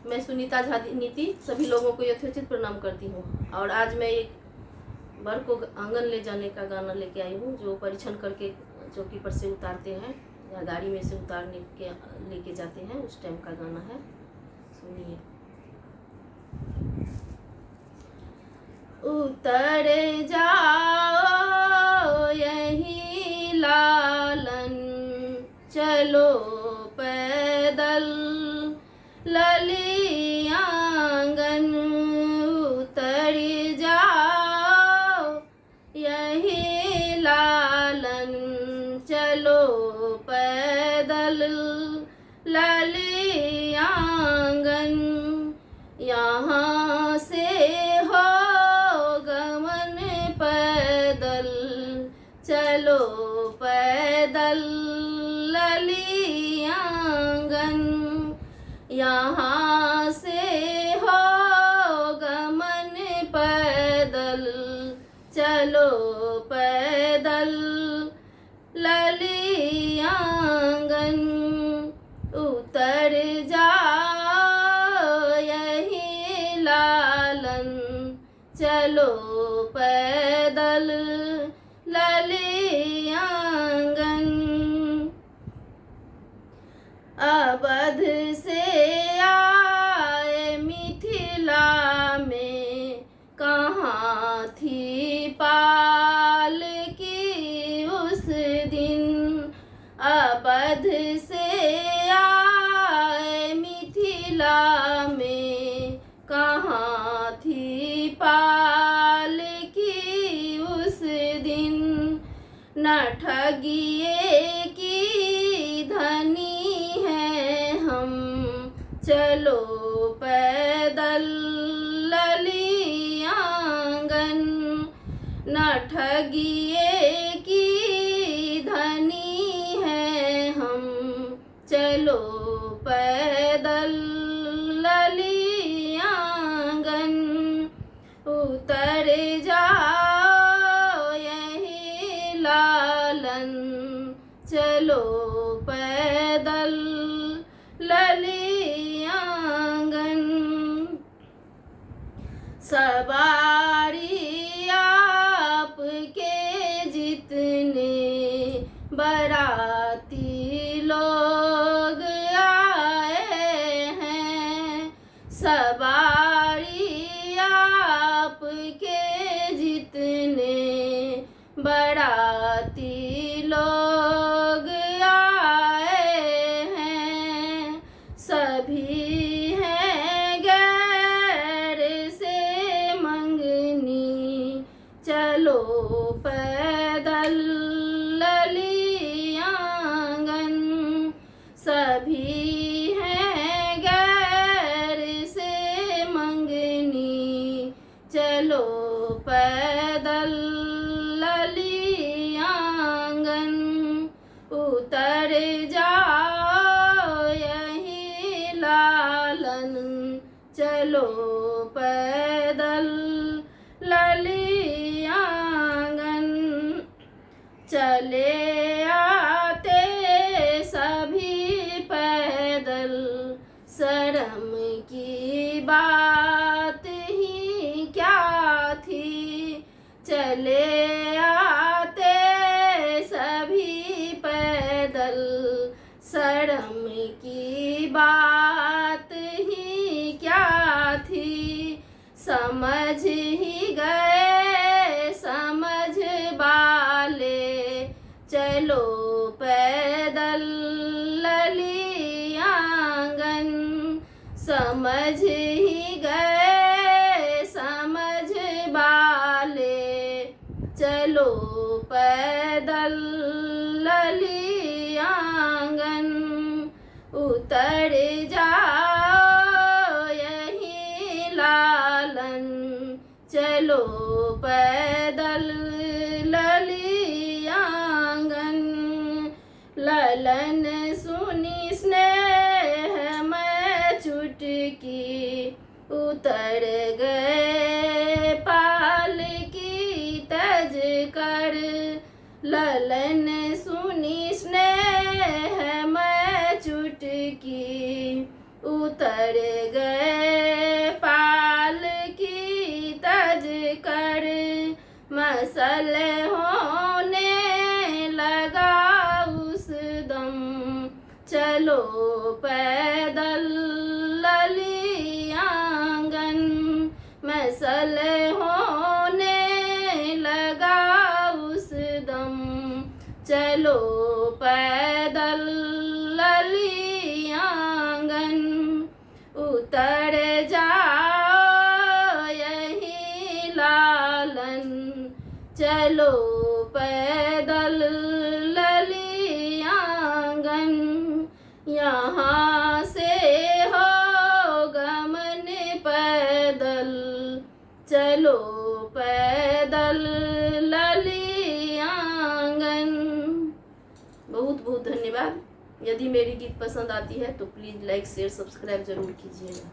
मैं सुनीता झा नीति सभी लोगों को यथोचित प्रणाम करती हूँ। और आज मैं एक वर को आंगन ले जाने का गाना लेके आई हूँ, जो परीक्षण करके चौकी पर से उतारते हैं या गाड़ी में से उतारने के लेके जाते हैं, उस टाइम का गाना है। सुनिए। उतर जाओ यही लालन, चलो पैदल लली आंगन। उतर जाओ यही लालन, चलो पैदल लली आंगन। यहाँ से हो गमन पैदल, चलो पैदल लली आंगन। यहाँ से हो गमन पैदल, चलो पैदल लली आंगन। उतर जाओ यही लालन, चलो पैदल लली आंगन। अवध से आए मिथिला में, कहाँ थी पाल की उस दिन। अवध से आए मिथिला में, कहाँ थी पाल की उस दिन। न ठगिए की धनी है हम, चलो पैदल लली आंगन। न ठगिए की धनी है हम, चलो पैदल लली आंगन। उतर जाओ यही लालन, चलो पैदल लली आंगन। सवारी आपके जितने बाराती लोग आए हैं। सवारी आपके जितने बाराती लोग आए हैं। सभी हैं गैर से मंगनी, चलो पैदल लली आंगन। सभी हैं गैर से मंगनी, चलो पैदल लली आंगन। उतर जाओ यही लालन, चलो पैदल लली आंगन। चले आते सभी पैदल, शर्म की बात ही क्या थी। चले आते सभी पैदल, शर्म की बात ही क्या थी। समझ ही गए समझ वाले, चलो पैदल लली आंगन। समझ ही गए समझ वाले, चलो पैदल लली आंगन। उतर जाओ यही लालन, चलो पैदल लली आंगन। ललन सुनी स्नेह में चुटकी, उतर गए पाल की तज कर। ललन सुनी स्नेह में चुटकी, उतर गए उतर जाओ यहीं लालन, चलो पैदल लली आंगन, यहाँ से हो गमन पैदल, चलो पैदल लली आंगन। बहुत बहुत धन्यवाद। यदि मेरी गीत पसंद आती है तो प्लीज़ लाइक शेयर सब्सक्राइब ज़रूर कीजिएगा।